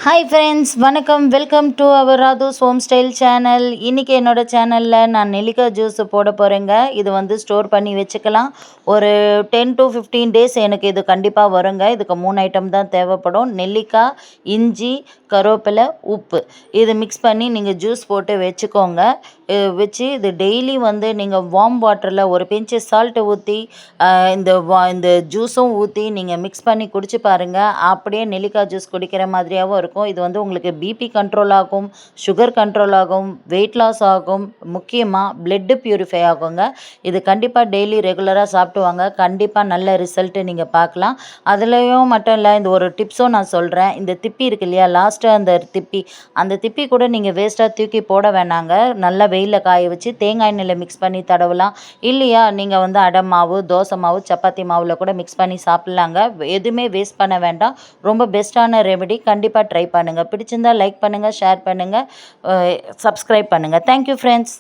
Hi friends, வணக்கம். Welcome to our Radhu's home style channel. இன்றைக்கி என்னோடய சேனலில் நான் நெல்லிக்காய் ஜூஸ் போட போகிறேங்க. இது வந்து ஸ்டோர் பண்ணி வச்சுக்கலாம். ஒரு 10 to 15 டேஸ் எனக்கு இது கண்டிப்பாக வருங்க. இதுக்கு 3 ஐட்டம் தான் தேவைப்படும். நெல்லிக்காய், இஞ்சி, கருவேப்பிலை, உப்பு. இது மிக்ஸ் பண்ணி நீங்கள் ஜூஸ் போட்டு வச்சுக்கோங்க. வச்சு இது டெய்லி வந்து நீங்கள் வார்ம் வாட்டரில் ஒரு பிஞ்சு சால்ட்டு ஊற்றி இந்த ஜூஸும் ஊற்றி நீங்கள் மிக்ஸ் பண்ணி குடிச்சு பாருங்கள். அப்படியே நெல்லிக்காய் ஜூஸ் குடிக்கிற மாதிரியாகவும் இருக்கும். இது வந்து உங்களுக்கு பிபி கண்ட்ரோல் ஆகும், சுகர் கண்ட்ரோல் ஆகும், வெயிட் லாஸ் ஆகும், முக்கியமாக பிளட்டு பியூரிஃபை ஆகுங்க. இது கண்டிப்பாக டெய்லி ரெகுலராக சாப்பிட்டு வாங்க. கண்டிப்பாக நல்ல ரிசல்ட்டு நீங்கள் பார்க்கலாம். அதுலேயும் மட்டும் இல்லை, இந்த ஒரு டிப்ஸும் நான் சொல்கிறேன். இந்த திப்பி இருக்கு இல்லையா, லாஸ்ட்டு அந்த திப்பி கூட நீங்கள் வேஸ்ட்டாக தூக்கி போட வேணாங்க. நல்லா வெயிலில் காய வச்சு தேங்காய் எண்ணெயில் மிக்ஸ் பண்ணி தடவலாம். இல்லையா நீங்கள் வந்து அடை மாவு, தோசை மாவு, சப்பாத்தி மாவில் கூட மிக்ஸ் பண்ணி சாப்பிட்லாங்க. எதுவுமே வேஸ்ட் பண்ண வேண்டாம். ரொம்ப பெஸ்ட்டான ரெமெடி. கண்டிப்பாக ட்ரை பண்ணுங்கள். பிடிச்சிருந்தால் லைக் பண்ணுங்கள், ஷேர் பண்ணுங்கள், சப்ஸ்கிரைப் பண்ணுங்கள். Thank you friends.